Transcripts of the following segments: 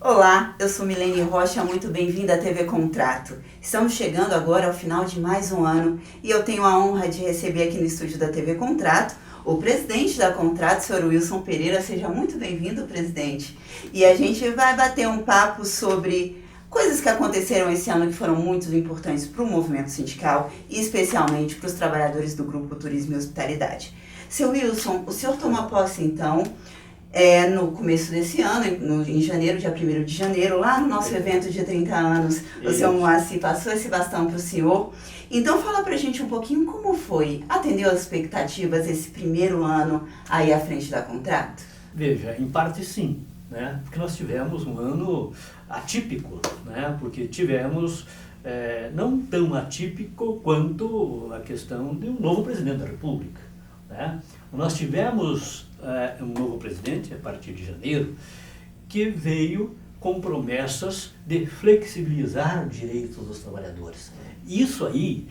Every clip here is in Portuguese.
Olá, eu sou Milene Rocha, muito bem-vinda à TV Contrato. Estamos chegando agora ao final de mais um ano e eu tenho a honra de receber aqui no estúdio da TV Contrato o presidente da Contrato, Sr. Wilson Pereira. Seja muito bem-vindo, presidente. E a gente vai bater um papo sobre coisas que aconteceram esse ano que foram muito importantes para o movimento sindical e especialmente para os trabalhadores do Grupo Turismo e Hospitalidade. Sr. Wilson, o senhor toma posse então no começo desse ano, em janeiro, dia 1º de janeiro, lá no nosso evento de 30 anos, o senhor Moacir passou esse bastão para o senhor. Então fala pra gente um pouquinho como foi, atendeu as expectativas esse primeiro ano aí à frente da Contrato? Veja, em parte sim, né? Porque nós tivemos um ano atípico, né? Porque tivemos, não tão atípico quanto a questão de um novo presidente da República, né? Nós tivemos um novo presidente, a partir de janeiro, que veio com promessas de flexibilizar os direitos dos trabalhadores. Isso aí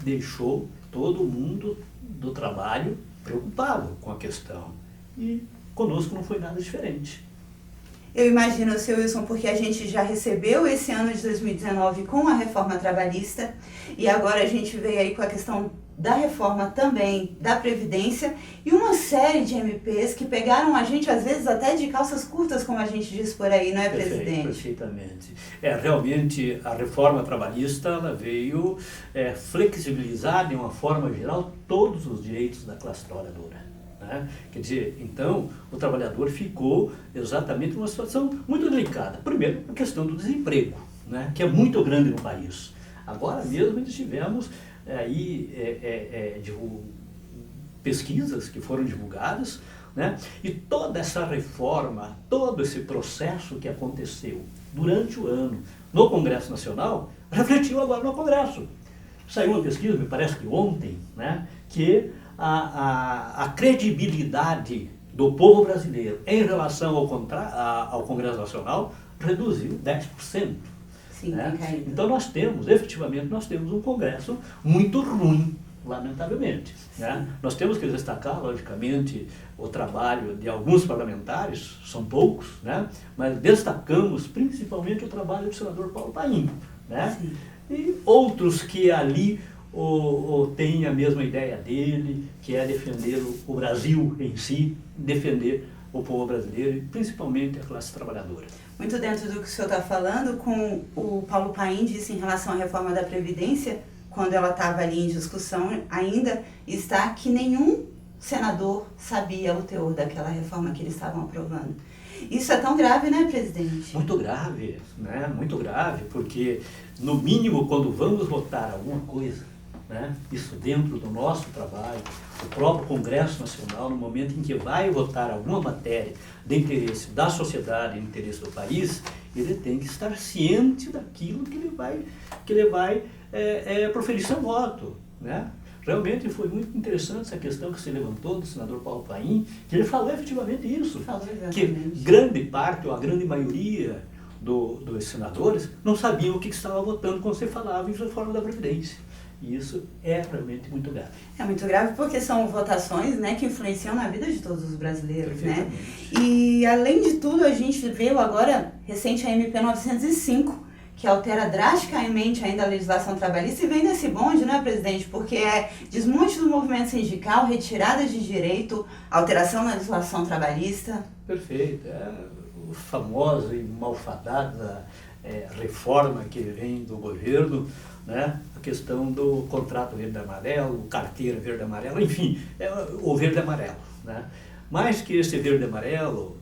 deixou todo mundo do trabalho preocupado com a questão. E conosco não foi nada diferente. Eu imagino, Sr. Wilson, porque a gente já recebeu esse ano de 2019 com a reforma trabalhista e agora a gente veio aí com a questão da reforma também da Previdência e uma série de MPs que pegaram a gente, às vezes, até de calças curtas, como a gente diz por aí, não é, presidente? Perfeitamente. Realmente, a reforma trabalhista ela veio flexibilizar, de uma forma geral, todos os direitos da classe trabalhadora, né? Quer dizer, então, o trabalhador ficou exatamente numa situação muito delicada. Primeiro, a questão do desemprego, né? Que é muito grande no país. Agora mesmo nós tivemos pesquisas que foram divulgadas, né? E toda essa reforma, todo esse processo que aconteceu durante o ano no Congresso Nacional, refletiu agora no Congresso. Saiu uma pesquisa, me parece que ontem, né? Que a credibilidade do povo brasileiro em relação ao Congresso Nacional reduziu 10%. Sim, né? Então efetivamente nós temos um Congresso muito ruim, lamentavelmente. Né? Nós temos que destacar, logicamente, o trabalho de alguns parlamentares, são poucos, né? Mas destacamos principalmente o trabalho do senador Paulo Paim, né? E outros que ali têm a mesma ideia dele, que é defender o Brasil em si, defender o povo brasileiro e principalmente a classe trabalhadora. Muito dentro do que o senhor está falando, com o Paulo Paim disse em relação à reforma da Previdência, quando ela estava ali em discussão ainda, está que nenhum senador sabia o teor daquela reforma que eles estavam aprovando. Isso é tão grave, né, presidente? Muito grave, né? Muito grave, porque, no mínimo, quando vamos votar alguma coisa, né? Isso dentro do nosso trabalho, o próprio Congresso Nacional, no momento em que vai votar alguma matéria de interesse da sociedade, de interesse do país, ele tem que estar ciente daquilo que ele vai proferir seu voto, né? Realmente foi muito interessante essa questão que se levantou do senador Paulo Paim, que ele falou efetivamente isso, que grande parte, ou a grande maioria dos senadores não sabiam o que estava votando quando se falava em reforma da Previdência. E isso é realmente muito grave. É muito grave porque são votações, né, que influenciam na vida de todos os brasileiros, né? E, além de tudo, a gente viu agora, recente, a MP 905, que altera drasticamente ainda a legislação trabalhista e vem nesse bonde, né, presidente? Porque é desmonte do movimento sindical, retirada de direito, alteração na legislação trabalhista. Perfeito. É a famosa e malfadada reforma que vem do governo, né? A questão do contrato verde-amarelo, carteira verde-amarelo, enfim, o verde-amarelo, né? Mais que esse verde-amarelo,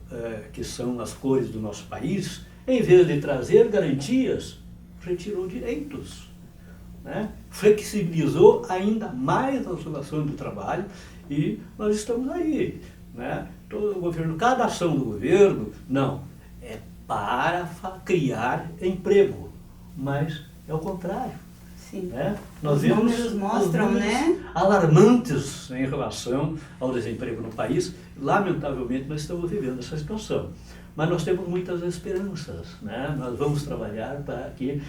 que são as cores do nosso país, em vez de trazer garantias, retirou direitos, né? Flexibilizou ainda mais as relações do trabalho e nós estamos aí, né? Todo o governo, cada ação do governo, não, é para criar emprego, mas é o contrário. Sim. Né? Os números mostram, né? Alarmantes em relação ao desemprego no país. Lamentavelmente, nós estamos vivendo essa situação. Mas nós temos muitas esperanças, né? Nós vamos trabalhar para que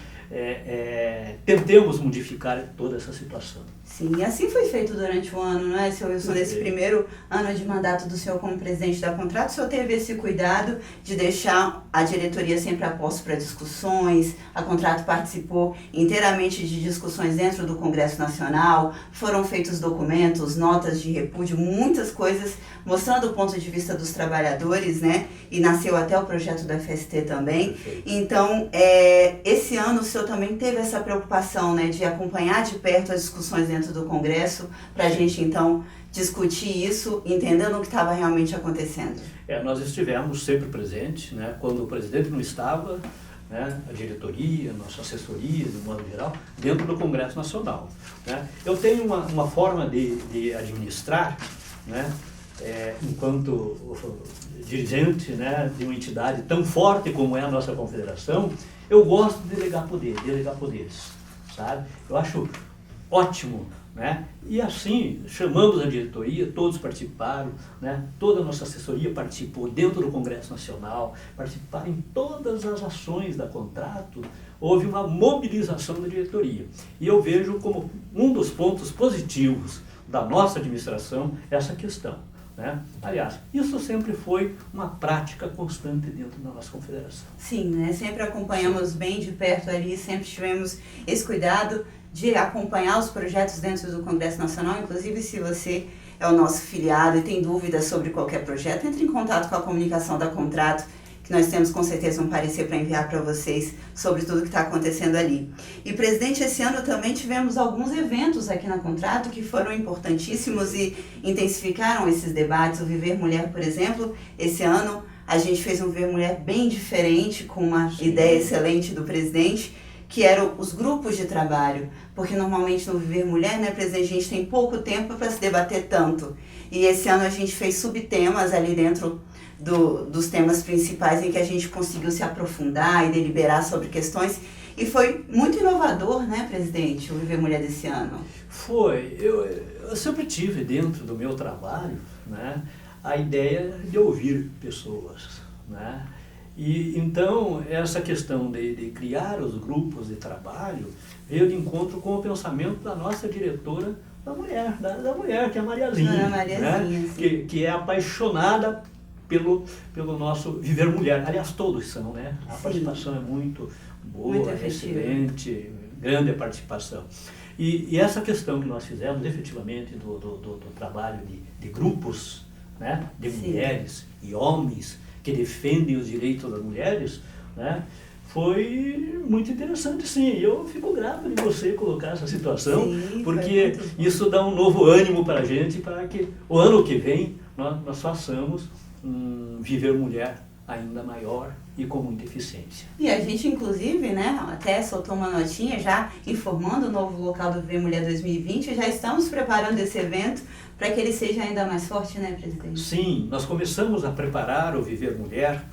tentemos modificar toda essa situação. Sim, e assim foi feito durante o ano, não é, seu Wilson? Nesse primeiro ano de mandato do senhor como presidente da Contrato, o senhor teve esse cuidado de deixar a diretoria sempre a posto para discussões, a Contrato participou inteiramente de discussões dentro do Congresso Nacional, foram feitos documentos, notas de repúdio, muitas coisas mostrando o ponto de vista dos trabalhadores, né? E nasceu até o projeto da FST também. Então, esse ano o senhor também teve essa preocupação, né, de acompanhar de perto as discussões dentro do Congresso, para a gente então discutir isso, entendendo o que estava realmente acontecendo. Nós estivemos sempre presentes, né, quando o presidente não estava, né, a diretoria, a nossa assessoria, de modo geral, dentro do Congresso Nacional. Né. Eu tenho uma forma de administrar, né, enquanto dirigente, né, de uma entidade tão forte como é a nossa confederação, eu gosto de delegar poderes, sabe? Eu acho ótimo, né? E assim, chamamos a diretoria, todos participaram, né? Toda a nossa assessoria participou dentro do Congresso Nacional, participaram em todas as ações da Contrato, houve uma mobilização da diretoria. E eu vejo como um dos pontos positivos da nossa administração essa questão. Né? Aliás, isso sempre foi uma prática constante dentro da nossa confederação. Sim, né? Sempre acompanhamos bem de perto ali, sempre tivemos esse cuidado de acompanhar os projetos dentro do Congresso Nacional. Inclusive, se você é o nosso filiado e tem dúvidas sobre qualquer projeto, entre em contato com a comunicação da Contrato, que nós temos com certeza um parecer para enviar para vocês sobre tudo que está acontecendo ali. E, presidente, esse ano também tivemos alguns eventos aqui na Contrato que foram importantíssimos e intensificaram esses debates. O Viver Mulher, por exemplo, esse ano a gente fez um Viver Mulher bem diferente, com uma ideia excelente do presidente, que eram os grupos de trabalho, porque normalmente no Viver Mulher, né, presidente, a gente tem pouco tempo para se debater tanto. E esse ano a gente fez subtemas ali dentro dos temas principais em que a gente conseguiu se aprofundar e deliberar sobre questões. E foi muito inovador, né, presidente, o Viver Mulher desse ano? Foi. Eu sempre tive dentro do meu trabalho, né, a ideia de ouvir pessoas, né? E então essa questão de criar os grupos de trabalho veio de encontro com o pensamento da nossa diretora da mulher, que é a Mariazinha, né? que é apaixonada pelo nosso Viver Mulher. Aliás, todos são, né? A participação é muito boa, muito excelente, grande a participação. E essa questão que nós fizemos, efetivamente, do trabalho de grupos, né? De mulheres e homens que defendem os direitos das mulheres, né? Foi muito interessante, sim. E eu fico grato de você colocar essa situação, porque isso dá um novo ânimo para a gente, para que o ano que vem nós façamos um Viver Mulher ainda maior e com muita eficiência. E a gente, inclusive, né, até soltou uma notinha já informando o novo local do Viver Mulher 2020, já estamos preparando esse evento para que ele seja ainda mais forte, né, presidente? Sim, nós começamos a preparar o Viver Mulher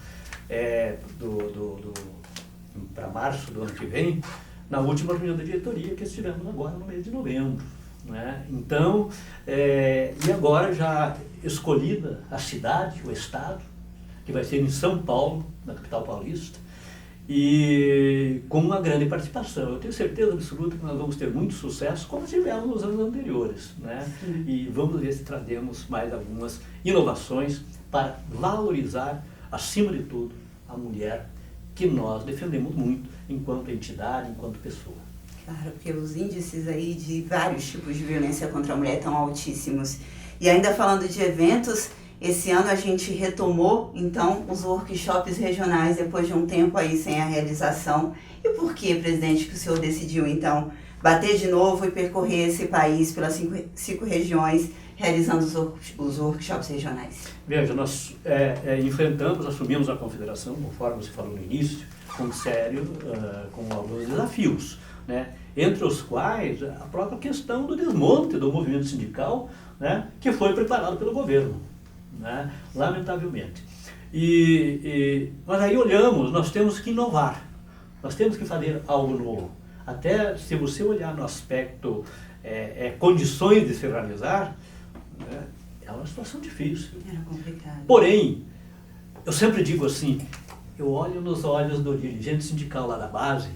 para março do ano que vem, na última reunião da diretoria que estivemos agora no mês de novembro. Né? Então, e agora já escolhida a cidade, o estado, que vai ser em São Paulo, na capital paulista, e com uma grande participação. Eu tenho certeza absoluta que nós vamos ter muito sucesso, como tivemos nos anos anteriores, né? E vamos ver se trazemos mais algumas inovações para valorizar, acima de tudo, a mulher, que nós defendemos muito enquanto entidade, enquanto pessoa. Claro, porque os índices aí de vários tipos de violência contra a mulher estão altíssimos. E ainda falando de eventos, esse ano a gente retomou, então, os workshops regionais depois de um tempo aí sem a realização. E por que, presidente, que o senhor decidiu, então, bater de novo e percorrer esse país pelas cinco regiões, realizando os workshops regionais? Veja, nós assumimos a confederação, conforme você falou no início, com alguns desafios, né? Entre os quais a própria questão do desmonte do movimento sindical, né? Que foi preparado pelo governo, né? Lamentavelmente. Mas aí olhamos, nós temos que inovar, nós temos que fazer algo novo. Até se você olhar no aspecto condições de se realizar, né? É uma situação difícil. Era complicado. Porém, eu sempre digo assim, eu olho nos olhos do dirigente sindical lá da base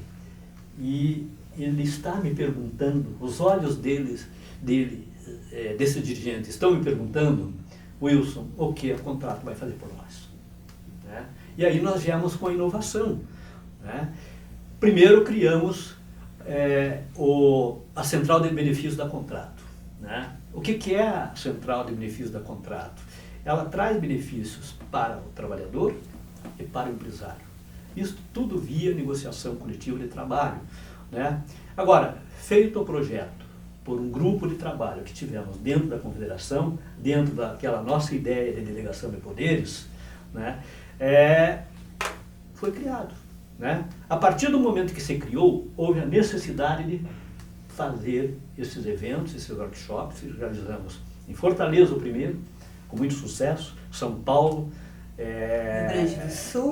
e ele está me perguntando, os olhos deles desses dirigentes estão me perguntando: Wilson, o que a Contrato vai fazer por nós? Né? E aí nós viemos com a inovação. Né? Primeiro criamos a Central de Benefícios da Contrato. Né? O que é a Central de Benefícios da Contrato? Ela traz benefícios para o trabalhador e para o empresário. Isso tudo via negociação coletiva de trabalho. Né? Agora, feito o projeto por um grupo de trabalho que tivemos dentro da Confederação, dentro daquela nossa ideia de delegação de poderes, né, foi criado. Né? A partir do momento que se criou, houve a necessidade de fazer esses eventos, esses workshops. Realizamos em Fortaleza o primeiro, com muito sucesso, São Paulo,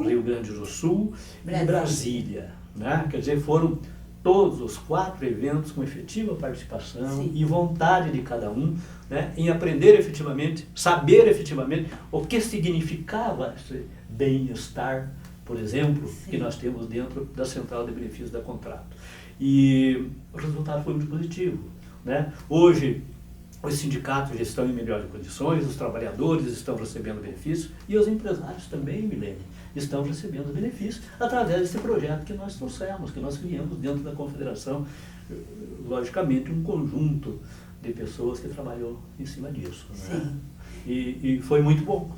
Rio Grande do Sul e Brasília. Né? Quer dizer, foram todos os 4 eventos com efetiva participação. Sim. E vontade de cada um, né, em aprender efetivamente, saber efetivamente o que significava esse bem-estar, por exemplo, sim, que nós temos dentro da Central de Benefícios da Contrato. E o resultado foi muito positivo. Né? Hoje, os sindicatos já estão em melhores condições, os trabalhadores estão recebendo benefícios e os empresários também, Milene, estão recebendo benefícios através desse projeto que nós trouxemos, que nós criamos dentro da Confederação. Logicamente, um conjunto de pessoas que trabalhou em cima disso. Né? E foi muito bom,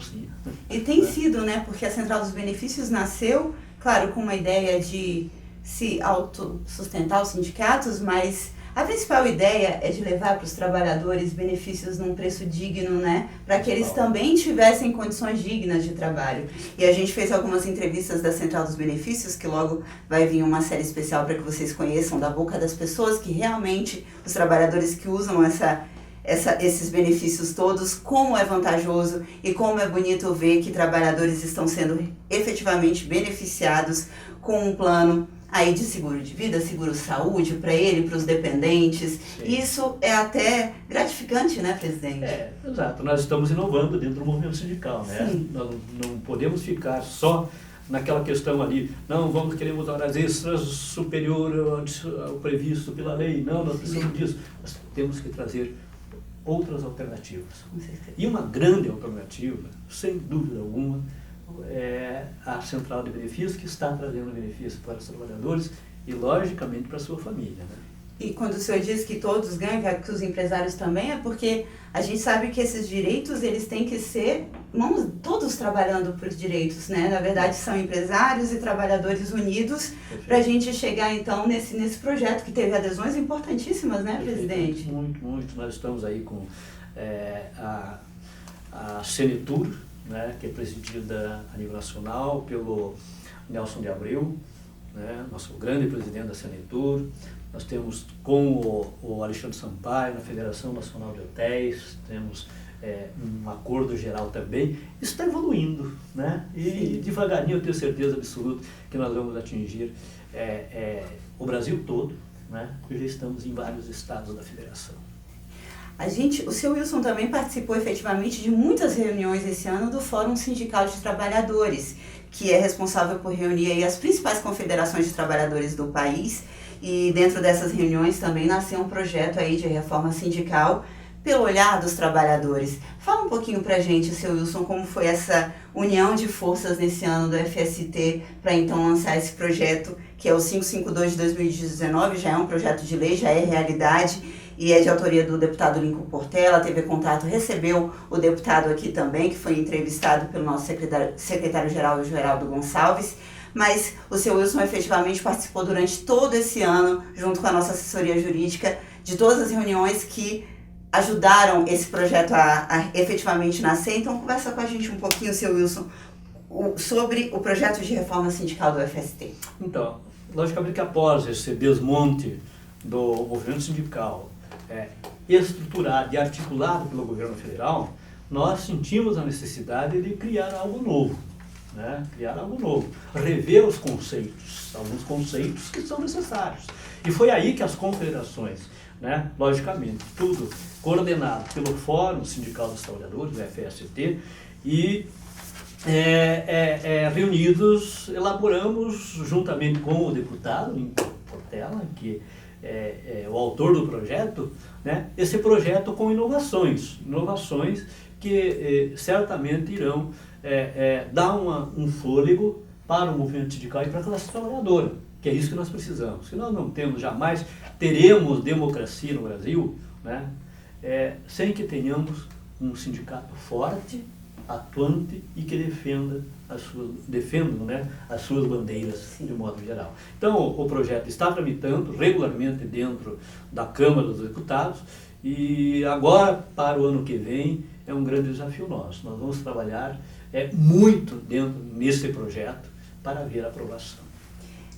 sim. E tem sido, né? Porque a Central dos Benefícios nasceu, claro, com uma ideia de se autossustentar os sindicatos, mas a principal ideia é de levar para os trabalhadores benefícios num preço digno, né? Para que eles também tivessem condições dignas de trabalho. E a gente fez algumas entrevistas da Central dos Benefícios, que logo vai vir uma série especial para que vocês conheçam da boca das pessoas que realmente, os trabalhadores que usam esses benefícios todos, como é vantajoso e como é bonito ver que trabalhadores estão sendo efetivamente beneficiados com um plano aí de seguro de vida, seguro saúde para ele, para os dependentes. Sim. Isso é até gratificante, né, presidente? Exato. Nós estamos inovando dentro do movimento sindical, né? Sim. Nós não podemos ficar só naquela questão ali, não, queremos horas extras superior ao previsto pela lei, não, nós precisamos disso. Nós temos que trazer outras alternativas. Com certeza. E uma grande alternativa, sem dúvida alguma, é a Central de Benefícios, que está trazendo benefícios para os trabalhadores e, logicamente, para a sua família. Né? E quando o senhor diz que todos ganham, que os empresários também, é porque a gente sabe que esses direitos, eles têm que ser todos trabalhando por direitos, né? Na verdade, são empresários e trabalhadores unidos para a gente chegar, então, nesse projeto que teve adesões importantíssimas, né, presidente? Muito. Nós estamos aí com a Senetur, né, que é presidida a nível nacional pelo Nelson de Abreu, né, nosso grande presidente da Senetur. Nós temos com o Alexandre Sampaio, na Federação Nacional de Hotéis, temos um acordo geral também. Isso está evoluindo, né? E devagarinho eu tenho certeza absoluta que nós vamos atingir o Brasil todo, né? Porque já estamos em vários estados da Federação. O seu Wilson também participou efetivamente de muitas reuniões esse ano do Fórum Sindical de Trabalhadores, que é responsável por reunir aí as principais confederações de trabalhadores do país. E dentro dessas reuniões também nasceu um projeto aí de reforma sindical pelo olhar dos trabalhadores. Fala um pouquinho pra gente, seu Wilson, como foi essa união de forças nesse ano do FST para então lançar esse projeto, que é o 552 de 2019, já é um projeto de lei, já é realidade, e é de autoria do deputado Lincoln Portela. A TV Contrato recebeu o deputado aqui também, que foi entrevistado pelo nosso secretário-geral, Geraldo Gonçalves. Mas o seu Wilson efetivamente participou durante todo esse ano, junto com a nossa assessoria jurídica, de todas as reuniões que ajudaram esse projeto a efetivamente nascer. Então, conversa com a gente um pouquinho, seu Wilson, sobre o projeto de reforma sindical do FST. Então, logicamente que após esse desmonte do movimento sindical estruturado e articulado pelo governo federal, nós sentimos a necessidade de criar algo novo. Né? Criar algo novo, rever os conceitos, alguns conceitos que são necessários. E foi aí que as confederações, né, logicamente, tudo coordenado pelo Fórum Sindical dos Trabalhadores, o FST, e reunidos, elaboramos, juntamente com o deputado Lincoln Portela, que o autor do projeto, né, esse projeto com inovações que certamente irão dar um fôlego para o movimento sindical e para a classe trabalhadora, que é isso que nós precisamos. Se nós não temos, jamais teremos democracia no Brasil, né, sem que tenhamos um sindicato forte, atuante e que defendam as suas bandeiras de modo geral. Então, o projeto está tramitando regularmente dentro da Câmara dos Deputados e agora, para o ano que vem, é um grande desafio nosso. Nós vamos trabalhar muito nesse projeto para ver a aprovação.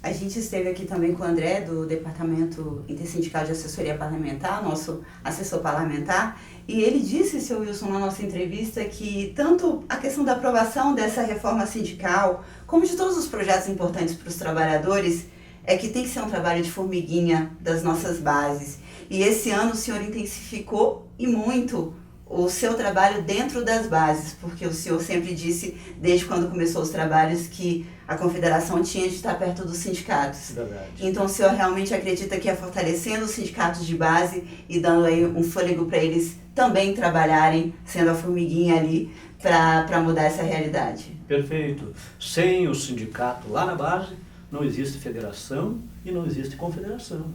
A gente esteve aqui também com o André, do Departamento Intersindical de Assessoria Parlamentar, nosso assessor parlamentar, e ele disse, seu Wilson, na nossa entrevista, que tanto a questão da aprovação dessa reforma sindical, como de todos os projetos importantes para os trabalhadores, é que tem que ser um trabalho de formiguinha das nossas bases. E esse ano o senhor intensificou e muito o seu trabalho dentro das bases, porque o senhor sempre disse, desde quando começou os trabalhos, que a confederação tinha de estar perto dos sindicatos. Verdade. Então o senhor realmente acredita que é fortalecendo os sindicatos de base e dando aí um fôlego para eles também trabalharem, sendo a formiguinha ali, para mudar essa realidade? Perfeito. Sem o sindicato lá na base, não existe federação e não existe confederação.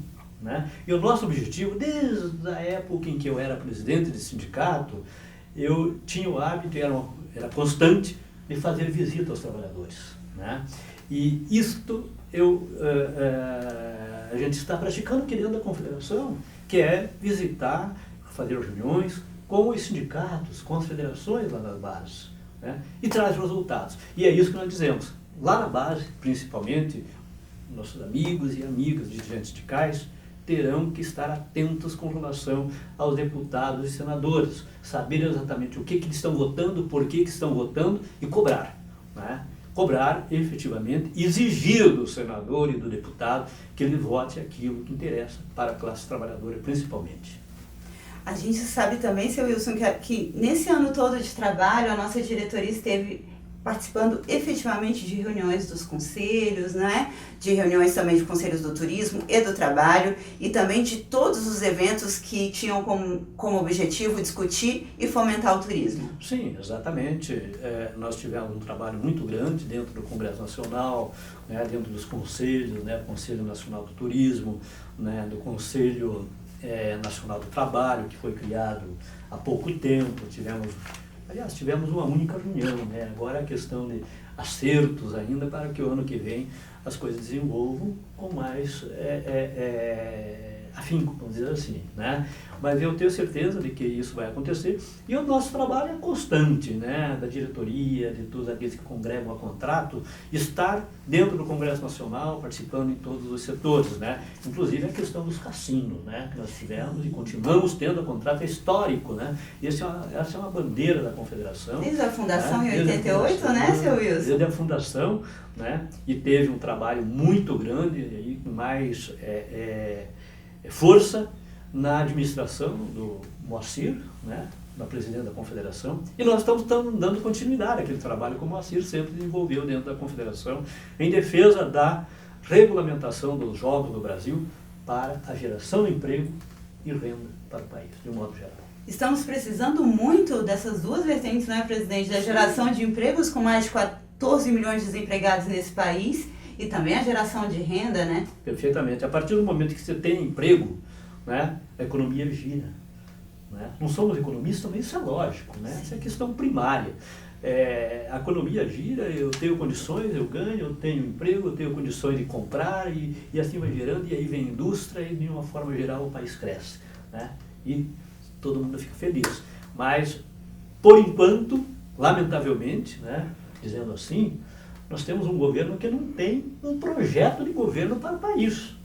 Né? E o nosso objetivo, desde a época em que eu era presidente de sindicato, eu tinha o hábito, era constante, de fazer visita aos trabalhadores. Né? E isto a gente está praticando aqui dentro da confederação, que é visitar, fazer reuniões com os sindicatos, com as federações lá nas bases, né? E traz resultados. E é isso que nós dizemos. Lá na base, principalmente, nossos amigos e amigas dirigentes sindicais terão que estar atentos com relação aos deputados e senadores, saber exatamente o que eles estão votando, por que estão votando e cobrar. Né? Cobrar efetivamente, exigir do senador e do deputado que ele vote aquilo que interessa para a classe trabalhadora principalmente. A gente sabe também, seu Wilson, que nesse ano todo de trabalho a nossa diretoria esteve participando efetivamente de reuniões dos conselhos, né? De reuniões também de conselhos do turismo e do trabalho e também de todos os eventos que tinham como objetivo discutir e fomentar o turismo. Sim, exatamente. Nós tivemos um trabalho muito grande dentro do Congresso Nacional, né, dentro dos conselhos, né, Conselho Nacional do Turismo, né, do Conselho Nacional do Trabalho, que foi criado há pouco tempo. Tivemos uma única reunião, né? Agora é a questão de acertos ainda para que o ano que vem as coisas desenvolvam com mais afinco, vamos dizer assim, né? Mas eu tenho certeza de que isso vai acontecer e o nosso trabalho é constante, né? Da diretoria, de todos aqueles que congregam a contrato, estar dentro do Congresso Nacional, participando em todos os setores, né? Inclusive a questão dos cassinos, né? Que nós tivemos e continuamos tendo a contrato, é histórico, né? Essa é uma bandeira da Confederação. Desde a fundação em 88, né, seu Wilson? Desde a fundação, né? E teve um trabalho muito grande, aí, com mais força na administração do Moacir, né, da presidente da Confederação, e nós estamos dando continuidade àquele trabalho que o Moacir sempre desenvolveu dentro da Confederação, em defesa da regulamentação dos jogos do Brasil para a geração de emprego e renda para o país, de um modo geral. Estamos precisando muito dessas duas vertentes, né, presidente, da geração de empregos com mais de 14 milhões de desempregados nesse país e também a geração de renda, né? Perfeitamente. A partir do momento que você tem emprego, né, a economia gira. Né? Não somos economistas, mas isso é lógico, né? Isso é questão primária. A economia gira, eu tenho condições, eu ganho, eu tenho emprego, eu tenho condições de comprar e assim vai gerando, e aí vem a indústria e de uma forma geral o país cresce. Né? E todo mundo fica feliz. Mas, por enquanto, lamentavelmente, né, dizendo assim, nós temos um governo que não tem um projeto de governo para o país.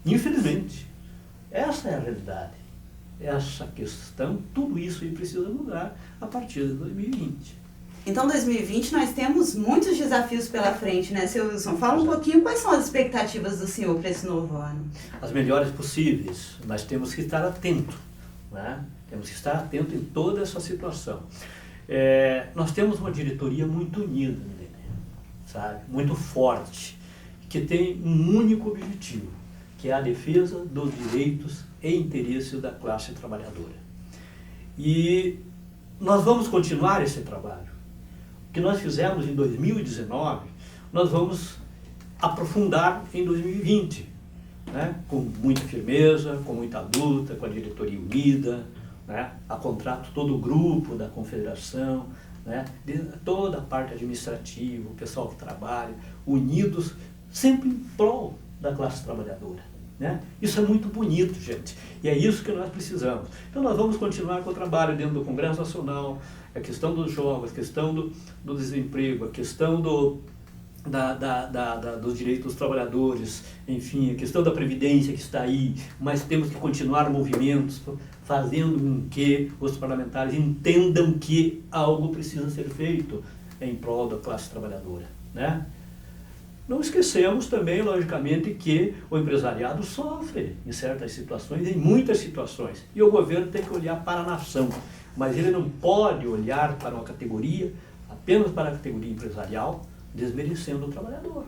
Infelizmente. Essa é a realidade. Essa questão, tudo isso aí precisa mudar a partir de 2020. Então, 2020, nós temos muitos desafios pela frente, né, seu Wilson? Fala um pouquinho quais são as expectativas do senhor para esse novo ano. As melhores possíveis. Nós temos que estar atento, né? Temos que estar atento em toda essa situação. Nós temos uma diretoria muito unida, sabe? Muito forte, que tem um único objetivo, que é a defesa dos direitos e interesses da classe trabalhadora. E nós vamos continuar esse trabalho. O que nós fizemos em 2019, nós vamos aprofundar em 2020, né? Com muita firmeza, com muita luta, com a diretoria unida, né? A contrato todo o grupo da confederação, né? Toda a parte administrativa, o pessoal que trabalha, unidos, sempre em prol da classe trabalhadora, né? Isso é muito bonito, gente, e é isso que nós precisamos. Então nós vamos continuar com o trabalho dentro do Congresso Nacional, a questão dos jovens, a questão do desemprego, a questão dos direitos dos trabalhadores, enfim, a questão da Previdência que está aí, mas temos que continuar movimentos, fazendo com que os parlamentares entendam que algo precisa ser feito em prol da classe trabalhadora, né? Não esquecemos também, logicamente, que o empresariado sofre em certas situações, em muitas situações, e o governo tem que olhar para a nação, mas ele não pode olhar para uma categoria, apenas para a categoria empresarial, desmerecendo o trabalhador,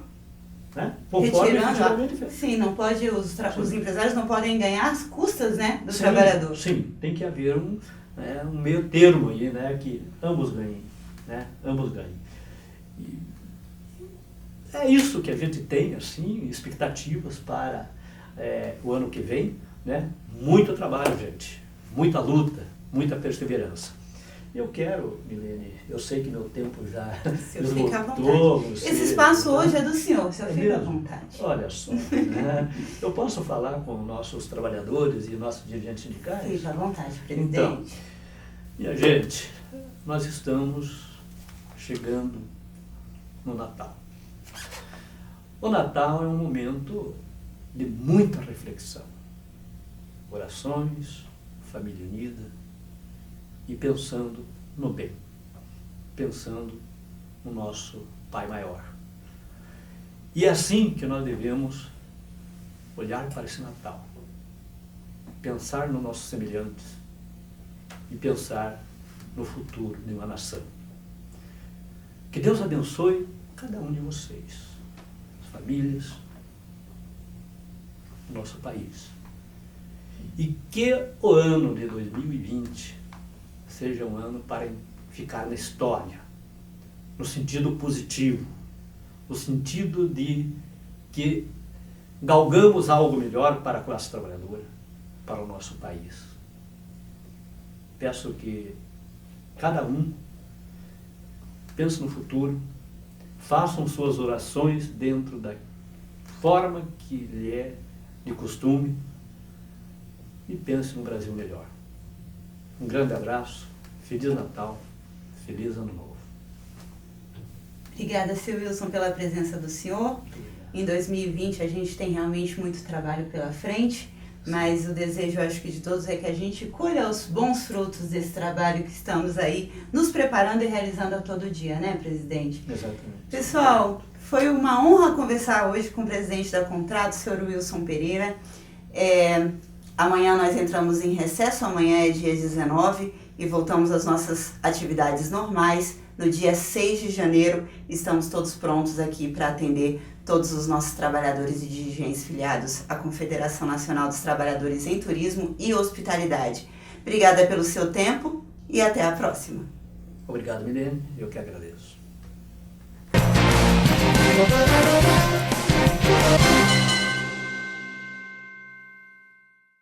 né? Retirando, sim, não pode, os empresários não podem ganhar as custas, né, do trabalhador. Sim, tem que haver um meio termo aí, né, que ambos ganhem, né, ambos ganhem. E é isso que a gente tem, assim, expectativas para o ano que vem, né? Muito trabalho, gente, muita luta, muita perseverança. Eu quero, Milene, eu sei que meu tempo já esgotou. Esse espaço hoje é do senhor, o senhor fica à vontade. Olha só, né? Eu posso falar com nossos trabalhadores e nossos dirigentes sindicais? Fica à vontade, presidente. Então, minha gente, nós estamos chegando no Natal. O Natal é um momento de muita reflexão, orações, família unida, e pensando no bem, pensando no nosso Pai Maior. E é assim que nós devemos olhar para esse Natal, pensar nos nossos semelhantes e pensar no futuro de uma nação. Que Deus abençoe cada um de vocês, as famílias, o nosso país. E que o ano de 2020 seja um ano para ficar na história, no sentido positivo, no sentido de que galgamos algo melhor para a classe trabalhadora, para o nosso país. Peço que cada um pense no futuro, façam suas orações dentro da forma que lhe é de costume e pense no Brasil melhor. Um grande abraço, Feliz Natal, Feliz Ano Novo. Obrigada, seu Wilson, pela presença do senhor. Em 2020 a gente tem realmente muito trabalho pela frente, mas o desejo, acho que de todos, é que a gente colha os bons frutos desse trabalho que estamos aí nos preparando e realizando a todo dia, né, presidente? Exatamente. Pessoal, foi uma honra conversar hoje com o presidente da Contrato, o senhor Wilson Pereira. Amanhã nós entramos em recesso, amanhã é dia 19 e voltamos às nossas atividades normais. No dia 6 de janeiro estamos todos prontos aqui para atender todos os nossos trabalhadores e dirigentes filiados à Confederação Nacional dos Trabalhadores em Turismo e Hospitalidade. Obrigada pelo seu tempo e até a próxima. Obrigado, Milene, eu que agradeço.